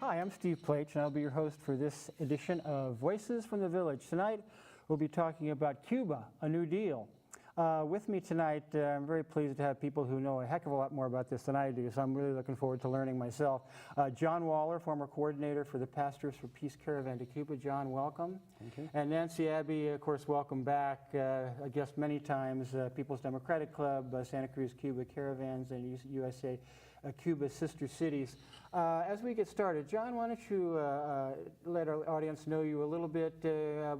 Hi, I'm Steve Plaich, and I'll be your host for this edition of Voices from the Village. Tonight, we'll be talking about Cuba, A New Deal. With me tonight, I'm very pleased to have people who know a heck of a lot more about this than I do, so I'm really looking forward to learning myself. John Waller, former coordinator for the Pastors for Peace Caravan to Cuba. John, welcome. Thank you. And Nancy Abbey, of course, welcome back. A guest many times, People's Democratic Club, Santa Cruz Cuba Caravans, and USA Cuba Sister Cities. As we get started, John, why don't you let our audience know you a little bit,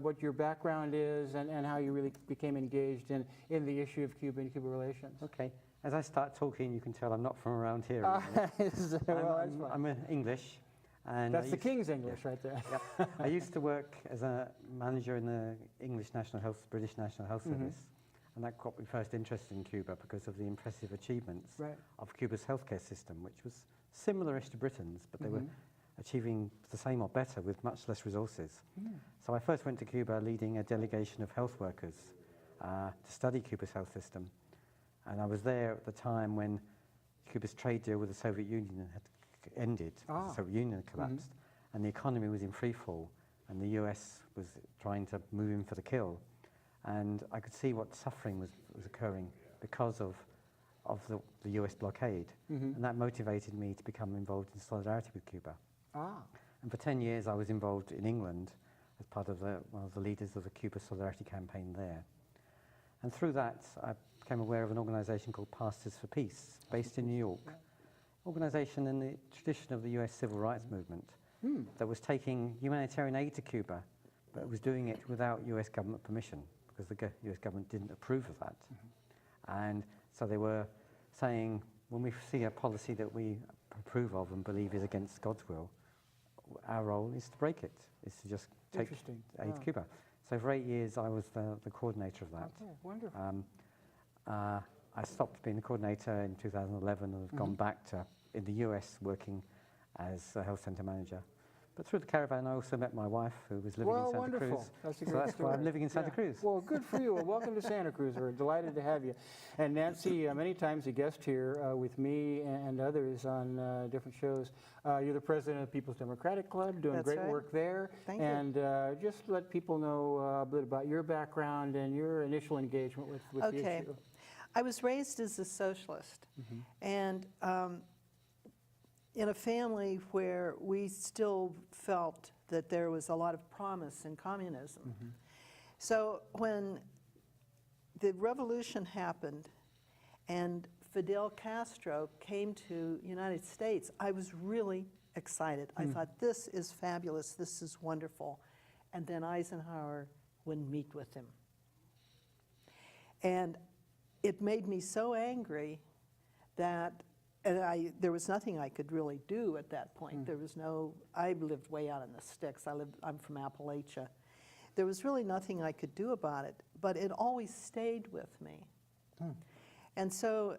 what your background is and how you really became engaged in the issue of Cuba and Cuba relations. Okay. As I start talking, you can tell I'm not from around here. I'm English. And that's the King's English right there. Yep. I used to work as a manager in the British National Health Service. And that got me first interested in Cuba because of the impressive achievements of Cuba's healthcare system, which was similar-ish to Britain's, but they were achieving the same or better with much less resources. So I first went to Cuba leading a delegation of health workers to study Cuba's health system. And I was there at the time when Cuba's trade deal with the Soviet Union had ended. The Soviet Union had collapsed, and the economy was in free fall, and the US was trying to move in for the kill. And I could see what suffering was occurring because of the US blockade. And that motivated me to become involved in solidarity with Cuba. And for 10 years I was involved in England as part of one of the leaders of the Cuba Solidarity campaign there. And through that I became aware of an organization called Pastors for Peace, based in New York. Organization in the tradition of the US civil rights movement that was taking humanitarian aid to Cuba, but it was doing it without US government permission, because the US government didn't approve of that. And so they were saying, when we see a policy that we approve of and believe is against God's will, our role is to break it, is to just take aid to Cuba. So for 8 years I was the coordinator of that. Okay, wonderful. I stopped being the coordinator in 2011 and have gone back to, in the US, working as a health center manager. But through the caravan, I also met my wife, who was living in Santa Cruz. That's a so that's why I'm living in Santa Cruz. Well, good for you. Well, welcome to Santa Cruz. We're delighted to have you. And Nancy, many times a guest here with me and others on different shows. You're the president of the People's Democratic Club, doing great work there. Thank you. And just let people know a bit about your background and your initial engagement with the issue. I was raised as a socialist, and in a family where we still felt that there was a lot of promise in communism. So when the revolution happened and Fidel Castro came to the United States, I was really excited. I thought, this is fabulous, this is wonderful. And then Eisenhower wouldn't meet with him. And it made me so angry that there was nothing I could really do at that point. There was I lived way out in the sticks. I'm from Appalachia. There was really nothing I could do about it, but it always stayed with me. And so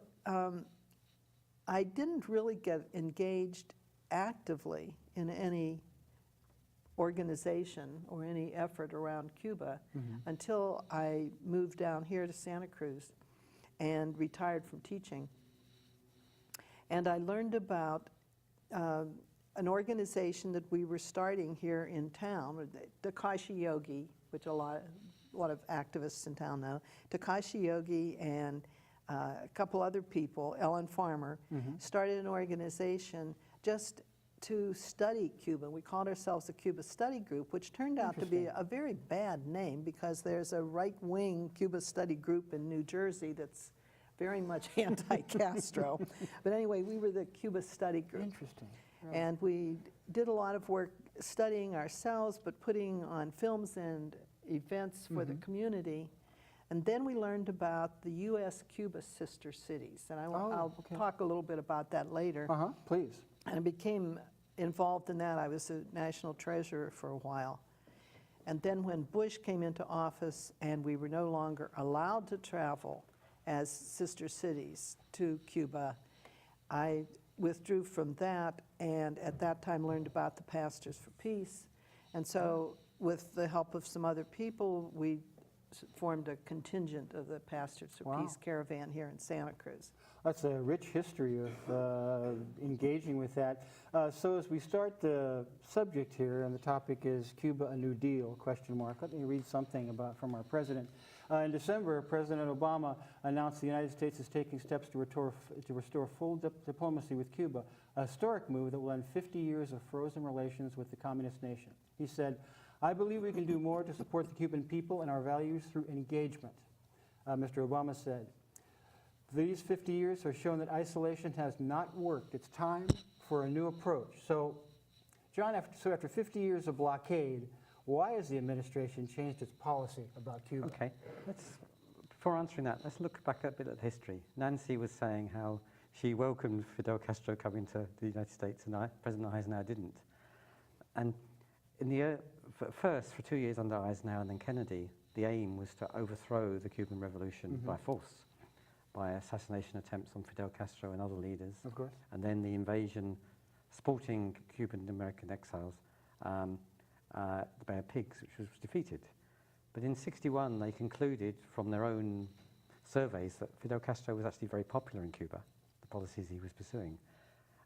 I didn't really get engaged actively in any organization or any effort around Cuba until I moved down here to Santa Cruz and retired from teaching. And I learned about an organization that we were starting here in town, Takashi Yogi, which a lot of activists in town know. Takashi Yogi and a couple other people, Ellen Farmer, started an organization just to study Cuba. We called ourselves the Cuba Study Group, which turned out to be a very bad name because there's a right-wing Cuba Study Group in New Jersey that's very much anti-Castro. But anyway, we were the Cuba Study Group. Interesting. Right. And we did a lot of work studying ourselves, but putting on films and events for the community. And then we learned about the US-Cuba Sister Cities. And I'll talk a little bit about that later. Please. And I became involved in that. I was a national treasurer for a while. And then when Bush came into office and we were no longer allowed to travel as sister cities to Cuba, I withdrew from that, and at that time learned about the Pastors for Peace. And so with the help of some other people, we formed a contingent of the Pastors for Wow. Peace caravan here in Santa Cruz. That's a rich history of engaging with that. So as we start the subject here, and the topic is Cuba A New Deal, question mark. Let me read something from our president. In December, President Obama announced the United States is taking steps to restore full diplomacy with Cuba, a historic move that will end 50 years of frozen relations with the communist nation. He said, "I believe we can do more to support the Cuban people and our values through engagement." Mr. Obama said, "These 50 years have shown that isolation has not worked. It's time for a new approach." So, John, after 50 years of blockade, why has the administration changed its policy about Cuba? Okay, before answering that, let's look back a bit at history. Nancy was saying how she welcomed Fidel Castro coming to the United States, and President Eisenhower didn't. And in the first, for 2 years under Eisenhower and then Kennedy, the aim was to overthrow the Cuban Revolution by force, by assassination attempts on Fidel Castro and other leaders. Of course. And then the invasion, supporting Cuban American exiles, the Bay of Pigs, which was defeated. But in '61, they concluded from their own surveys that Fidel Castro was actually very popular in Cuba, the policies he was pursuing,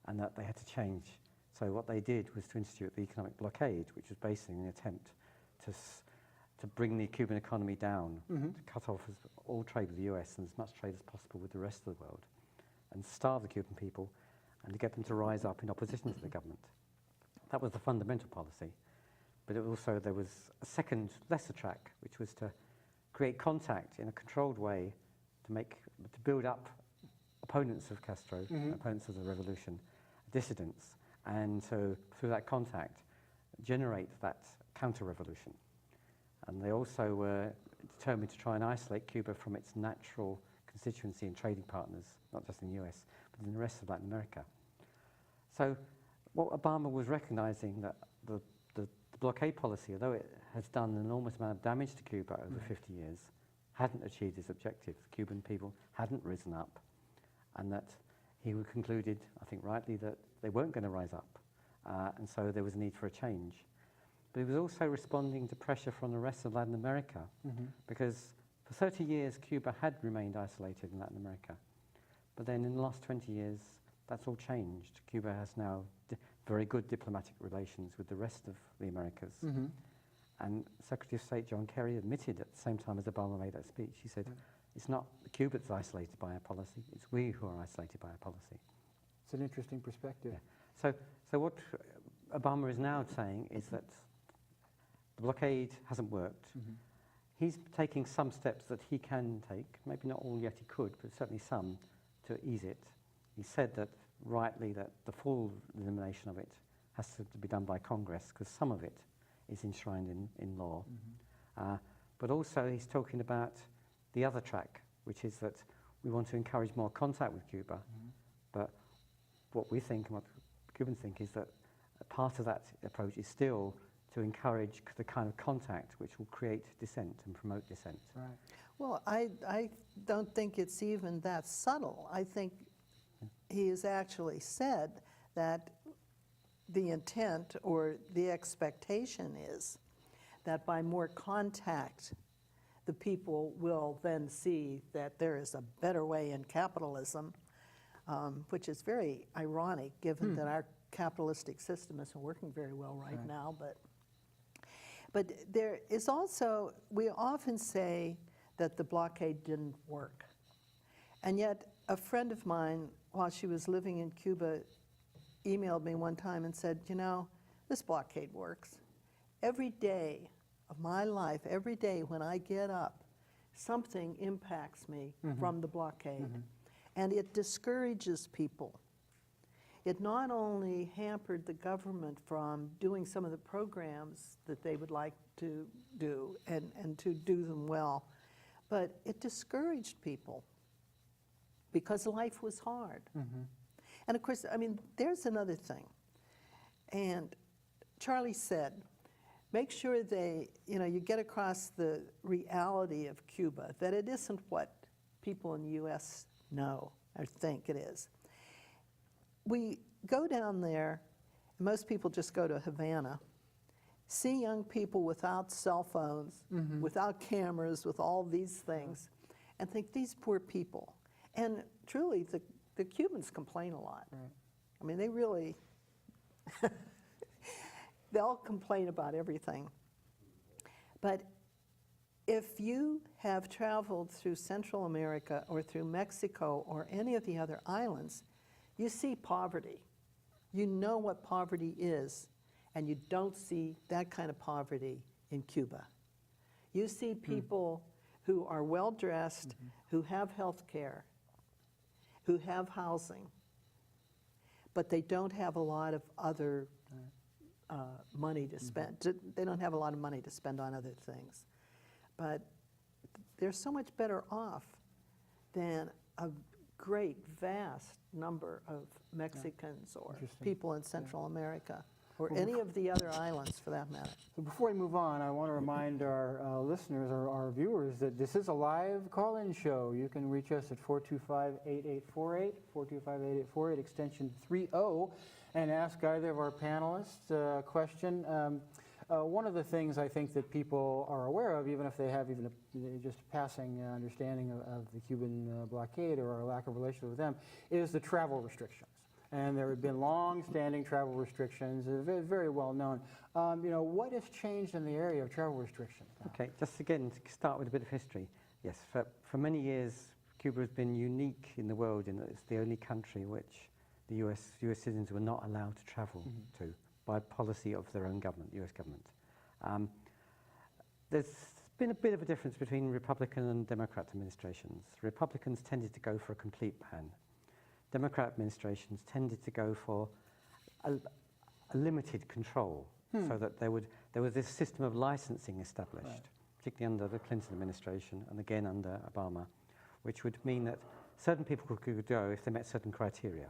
and that they had to change. So what they did was to institute the economic blockade, which was basically an attempt to bring the Cuban economy down, to cut off all trade with the US and as much trade as possible with the rest of the world, and starve the Cuban people, and to get them to rise up in opposition to the government. That was the fundamental policy. But also there was a second, lesser track, which was to create contact in a controlled way to build up opponents of Castro, opponents of the revolution, dissidents, and so through that contact, generate that counter-revolution. And they also were determined to try and isolate Cuba from its natural constituency and trading partners, not just in the US, but in the rest of Latin America. So what Obama was recognizing that the blockade policy, although it has done an enormous amount of damage to Cuba over 50 years, hadn't achieved its objectives. The Cuban people hadn't risen up, and that he concluded, I think rightly, that they weren't going to rise up, and so there was a need for a change. But he was also responding to pressure from the rest of Latin America, because for 30 years Cuba had remained isolated in Latin America. But then in the last 20 years, that's all changed. Cuba has now very good diplomatic relations with the rest of the Americas. And Secretary of State John Kerry admitted at the same time as Obama made that speech, he said, it's not Cuba that's isolated by our policy, it's we who are isolated by our policy. It's an interesting perspective. Yeah. So what Obama is now saying is that the blockade hasn't worked. He's taking some steps that he can take, maybe not all yet he could, but certainly some, to ease it. He said that rightly that the full elimination of it has to be done by Congress, because some of it is enshrined in law. But also he's talking about the other track, which is that we want to encourage more contact with Cuba. But what we think and what Cubans think is that part of that approach is still to encourage the kind of contact which will create dissent and promote dissent. Right. Well, I don't think it's even that subtle. I think he has actually said that the intent or the expectation is that by more contact, the people will then see that there is a better way in capitalism, which is very ironic given that our capitalistic system isn't working very well right now. But there is also, we often say that the blockade didn't work. And yet a friend of mine, while she was living in Cuba, emailed me one time and said, you know, this blockade works. Every day of my life, every day when I get up, something impacts me from the blockade. And it discourages people. It not only hampered the government from doing some of the programs that they would like to do and to do them well, but it discouraged people because life was hard. And of course, I mean, there's another thing. And Charlie said, make sure you get across the reality of Cuba, that it isn't what people in the US know or think it is. We go down there, and most people just go to Havana, see young people without cell phones, without cameras, with all these things, and think, these poor people. And truly, the Cubans complain a lot. Right. I mean, they really, they'll complain about everything. But if you have traveled through Central America or through Mexico or any of the other islands, you see poverty. You know what poverty is, and you don't see that kind of poverty in Cuba. You see people who are well-dressed, who have health care, who have housing, but they don't have a lot of other money to spend. They don't have a lot of money to spend on other things. But they're so much better off than a great, vast number of Mexicans or people in Central America, or any of the other islands for that matter. So before we move on, I want to remind our listeners, our viewers, that this is a live call-in show. You can reach us at 425-8848, 425-8848, extension 30, and ask either of our panelists a question. One of the things I think that people are aware of, even if they have even just a passing understanding of the Cuban blockade or our lack of relationship with them, is the travel restrictions. And there have been long-standing travel restrictions, very well known. What has changed in the area of travel restrictions now? Okay, just again to start with a bit of history. Yes, for many years, Cuba has been unique in the world in that it's the only country which the US citizens were not allowed to travel to by policy of their own government, US government. There's been a bit of a difference between Republican and Democrat administrations. Republicans tended to go for a complete ban. Democrat administrations tended to go for a limited control, so that there was this system of licensing established, particularly under the Clinton administration and again under Obama, which would mean that certain people could go if they met certain criteria.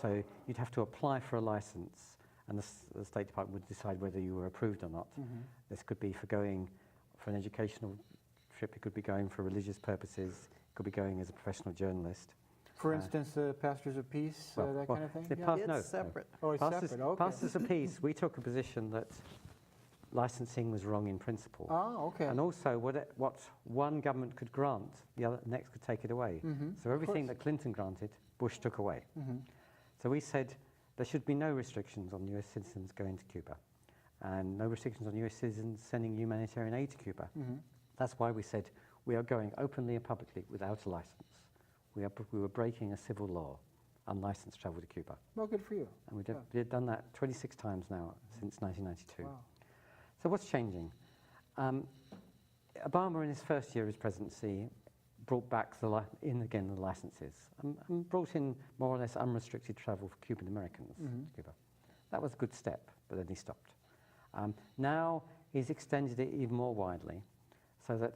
So you'd have to apply for a license, and the State Department would decide whether you were approved or not. This could be for going for an educational trip, it could be going for religious purposes, it could be going as a professional journalist. For instance, Pastors of Peace, that kind of thing? It's separate. Oh, it's separate, okay. Pastors of Peace, we took a position that licensing was wrong in principle. Oh, okay. And also, what one government could grant, the other next could take it away. So everything that Clinton granted, Bush took away. So we said there should be no restrictions on US citizens going to Cuba, and no restrictions on US citizens sending humanitarian aid to Cuba. That's why we said we are going openly and publicly without a license. We were breaking a civil law, unlicensed travel to Cuba. Well, good for you. And we've done that 26 times now since 1992. Wow. So what's changing? Obama, in his first year of his presidency, brought back the licenses and brought in more or less unrestricted travel for Cuban Americans to Cuba. That was a good step, but then he stopped. Now he's extended it even more widely, so that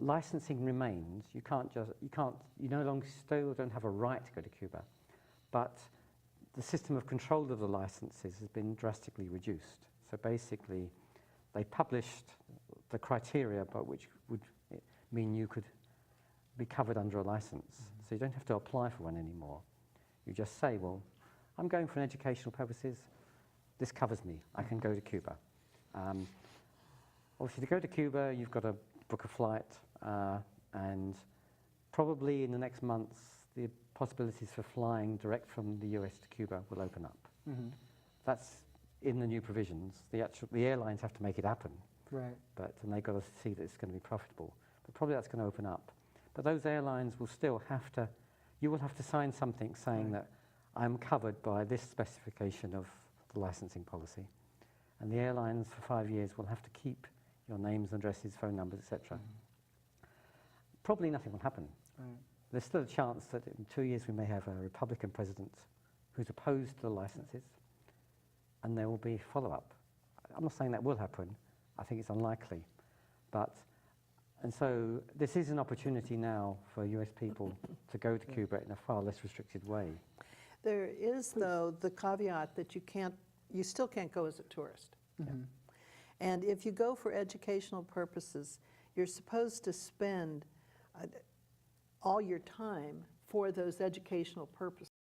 licensing remains. You no longer still don't have a right to go to Cuba, but the system of control of the licenses has been drastically reduced. So basically, they published the criteria by which would mean you could be covered under a license. So you don't have to apply for one anymore. You just say, well, I'm going for educational purposes. This covers me. I can go to Cuba. Obviously, to go to Cuba, you've got to book a flight, and probably in the next months, the possibilities for flying direct from the US to Cuba will open up. That's in the new provisions. The airlines have to make it happen, right? And they've got to see that it's going to be profitable. But probably that's going to open up. But those airlines will still have to. You will have to sign something saying that I'm covered by this specification of the licensing policy, and the airlines for 5 years will have to keep your names, addresses, phone numbers, etc. Probably nothing will happen. Right. There's still a chance that in 2 years we may have a Republican president who's opposed to the licenses, and there will be follow-up. I'm not saying that will happen. I think it's unlikely. And so this is an opportunity now for US people to go to Cuba in a far less restricted way. There is, though, the caveat that you still can't go as a tourist. And if you go for educational purposes, you're supposed to spend all your time for those educational purposes.